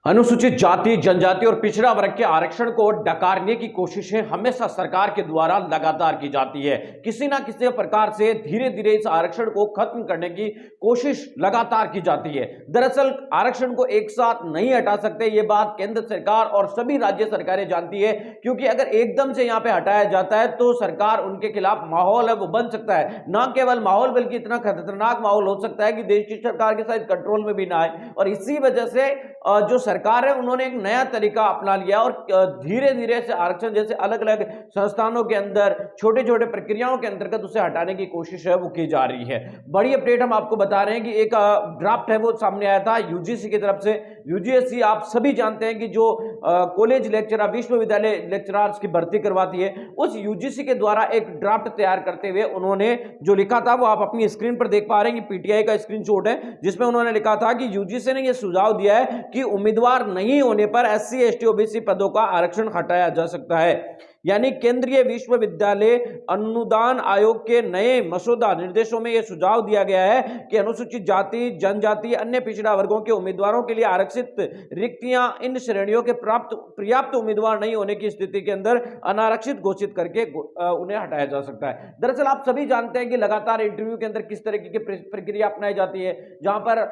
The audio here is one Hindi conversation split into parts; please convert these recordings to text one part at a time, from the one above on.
अनुसूचित जाति, जनजाति और पिछड़ा वर्ग के आरक्षण को डकारने की कोशिशें हमेशा सरकार के द्वारा लगातार की जाती है। किसी ना किसी प्रकार से धीरे धीरे इस आरक्षण को खत्म करने की कोशिश लगातार की जाती है। दरअसल आरक्षण को एक साथ नहीं हटा सकते, ये बात केंद्र सरकार और सभी राज्य सरकारें जानती है, क्योंकि अगर एकदम से यहां पे हटाया जाता है तो सरकार उनके खिलाफ माहौल है वो बन सकता है। ना केवल माहौल बल्कि इतना खतरनाक माहौल हो सकता है कि देश की सरकार के साथ कंट्रोल में भी ना आए। और इसी वजह से जो सरकार है उन्होंने एक नया तरीका अपना लिया और धीरे धीरे से आरक्षण जैसे अलग अलग संस्थानों के अंदर छोटे छोटे प्रक्रियाओं के अंतर्गत उसे हटाने की कोशिश है वो की जा रही है। बड़ी अपडेट हम आपको बता रहे हैं कि एक ड्राफ्ट है वो सामने आया था यूजीसी की तरफ से। यूजीसी आप सभी जानते हैं कि जो कॉलेज लेक्चरर, विश्वविद्यालय लेक्चरर्स की भर्ती करवाती है, उस यूजीसी के द्वारा एक ड्राफ्ट तैयार करते हुए उन्होंने जो लिखा था वो आप अपनी स्क्रीन पर देख पा रहे हैं कि पीटीआई का स्क्रीनशॉट है, जिसमें उन्होंने लिखा था कि यूजीसी ने यह सुझाव दिया है कि उम्मीदवार नहीं होने पर एससी, एसटी, ओबीसी पदों का आरक्षण हटाया जा सकता है। यानी केंद्रीय विश्वविद्यालय अनुदान आयोग के नए मसौदा निर्देशों में यह सुझाव दिया गया है कि अनुसूचित जाति, जनजाति, अन्य पिछड़ा वर्गों के उम्मीदवारों के लिए आरक्षित रिक्तियां इन श्रेणियों के पर्याप्त उम्मीदवार नहीं होने की स्थिति के अंदर अनारक्षित घोषित करके उन्हें हटाया जा सकता है। दरअसल आप सभी जानते हैं कि लगातार इंटरव्यू के अंदर किस तरीके की प्रक्रिया अपनाई जाती है, जहां पर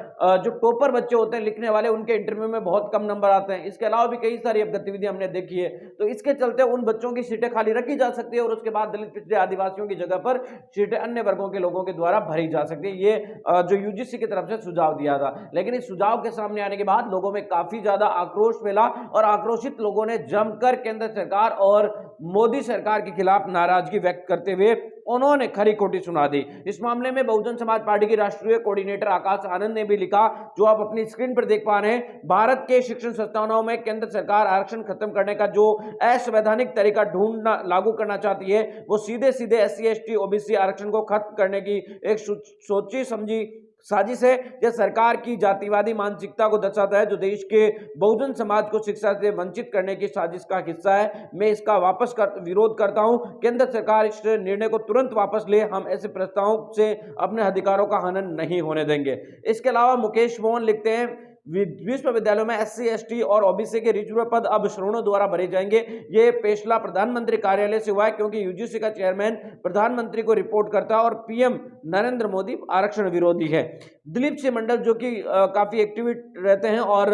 जो टॉपर बच्चे होते हैं लिखने वाले, उनके इंटरव्यू में बहुत कम नंबर आते हैं। इसके अलावा भी कई सारी गतिविधियां हमने देखी है। तो इसके चलते उन बच्चों की सीटें खाली रखी जा सकती है और उसके बाद दलित, पिछड़े, आदिवासियों की जगह पर सीटें अन्य वर्गों के लोगों के द्वारा भरी जा सकती है। ये जो यूजीसी की तरफ से सुझाव दिया था, लेकिन इस सुझाव के सामने आने के बाद लोगों में काफी ज्यादा आक्रोश फैला और आक्रोशित लोगों ने जमकर केंद्र सरकार और मोदी सरकार के खिलाफ नाराजगी व्यक्त करते हुए उन्होंने खरी खोटी सुना दी। इस मामले में बहुजन समाज पार्टी की राष्ट्रीय कोऑर्डिनेटर आकाश आनंद ने भी लिखा, जो आप अपनी स्क्रीन पर देख पा रहे हैं। भारत के शिक्षण संस्थानों में केंद्र सरकार आरक्षण खत्म करने का जो असंवैधानिक तरीका ढूंढना लागू करना चाहती है, वो सीधे सीधे एससी, एसटी, ओबीसी आरक्षण को खत्म करने की एक सोची समझी साजिश है। यह सरकार की जातिवादी मानसिकता को दर्शाता है, जो देश के बहुजन समाज को शिक्षा से वंचित करने की साजिश का हिस्सा है। मैं इसका विरोध करता हूं। केंद्र सरकार इस निर्णय को तुरंत वापस ले। हम ऐसे प्रस्तावों से अपने अधिकारों का हनन नहीं होने देंगे। इसके अलावा मुकेश मोहन लिखते हैं, विश्वविद्यालयों में एससी, एसटी और ओबीसी के रिजर्व पद अब श्रवणों द्वारा भरे जाएंगे। ये फैसला प्रधानमंत्री कार्यालय से हुआ है, क्योंकि यूजीसी का चेयरमैन प्रधानमंत्री को रिपोर्ट करता है और पीएम नरेंद्र मोदी आरक्षण विरोधी है। दिलीप सिंह मंडल जो कि काफी एक्टिव रहते हैं और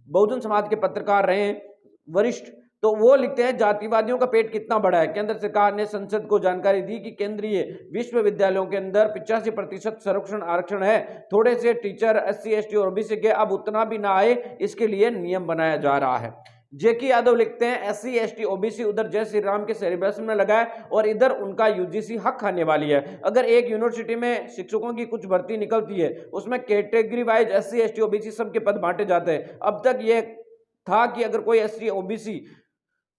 बहुजन समाज के पत्रकार रहे हैं वरिष्ठ, तो वो लिखते हैं, जातिवादियों का पेट कितना बड़ा है। केंद्र सरकार ने संसद को जानकारी दी कि केंद्रीय विश्वविद्यालयों के अंदर 85% संरक्षण आरक्षण है। थोड़े से टीचर एससी, एसटी और ओबीसी के अब उतना भी ना आए, इसके लिए नियम बनाया जा रहा है। जेके यादव लिखते हैं, एससी, एसटी, ओबीसी उधर जय श्री राम के सिलेबस में लगा है और इधर उनका यूजीसी हक खाने वाली है। अगर एक यूनिवर्सिटी में शिक्षकों की कुछ भर्ती निकलती है, उसमें category wise SC, ST, OBC सबके पद बांटे जाते हैं। अब तक यह था कि अगर कोई एससी, ओबीसी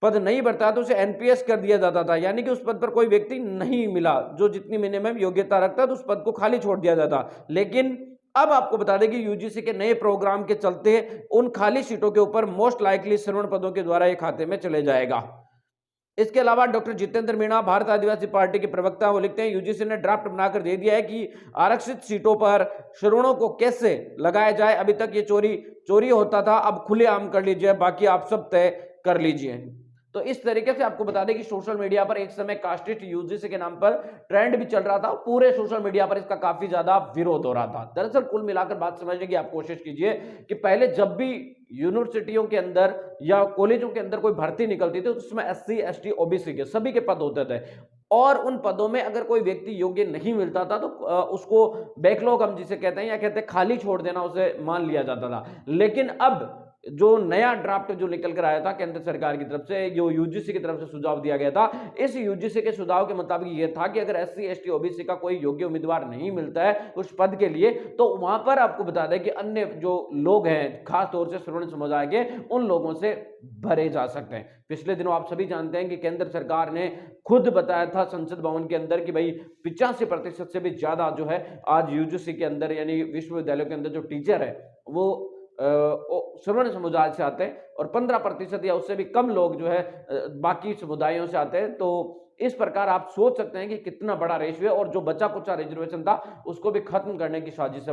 पद नहीं भरता तो उसे एनपीएस कर दिया जाता था, यानी कि उस पद पर कोई व्यक्ति नहीं मिला जो जितनी मिनिमम योग्यता रखता तो उस पद को खाली छोड़ दिया जाता। लेकिन अब आपको बता दें कि यूजीसी के नए प्रोग्राम के चलते उन खाली सीटों के ऊपर मोस्ट लाइकली श्रवण पदों के द्वारा एक खाते में चले जाएगा। इसके अलावा डॉक्टर जितेंद्र मीणा, भारत आदिवासी पार्टी के प्रवक्ता, वो लिखते हैं, यूजीसी ने ड्राफ्ट बनाकर दे दिया है कि आरक्षित सीटों पर श्रवणों को कैसे लगाया जाए। अभी तक ये चोरी होता था, अब खुलेआम कर लीजिए, बाकी आप सब तय कर लीजिए। तो इस तरीके से आपको बता दें कि सोशल मीडिया पर एक समय कास्टिस्ट यूजीसी के नाम पर ट्रेंड भी चल रहा था। पूरे सोशल मीडिया पर इसका काफी ज्यादा विरोध हो रहा था। दरअसल कुल मिलाकर बात समझने की आप कोशिश कीजिए कि पहले जब भी यूनिवर्सिटियों के अंदर या कॉलेजों के अंदर कोई भर्ती निकलती थी तो उसमें एससी, एसटी, ओबीसी के सभी के पद होते थे और उन पदों में अगर कोई व्यक्ति योग्य नहीं मिलता था तो उसको बैकलॉग हम जिसे कहते हैं या कहते हैं खाली छोड़ देना, उसे मान लिया जाता था। लेकिन अब जो नया ड्राफ्ट जो निकल कर आया था केंद्र सरकार की तरफ से, जो यूजीसी की तरफ से सुझाव दिया गया था, इस यूजीसी के सुझाव के मुताबिक यह था कि अगर एससी, एसटी, ओबीसी का कोई योग्य उम्मीदवार नहीं मिलता है उस पद के लिए, तो वहां पर आपको बता दें कि अन्य जो लोग हैं, खासतौर से श्रवण समुदाय के, उन लोगों से भरे जा सकते हैं। पिछले दिनों आप सभी जानते हैं कि केंद्र सरकार ने खुद बताया था संसद भवन के अंदर कि भाई 85% से भी ज्यादा जो है आज यूजीसी के अंदर यानी विश्वविद्यालयों के अंदर जो टीचर है वो श्रवण समुदाय से आते हैं और 15% या उससे भी कम लोग जो है बाकी समुदायों से आते हैं। तो इस प्रकार आप सोच सकते हैं कि कितना बड़ा रेशियो है और जो बचा कुचा रिजर्वेशन था उसको भी खत्म करने की साजिश है।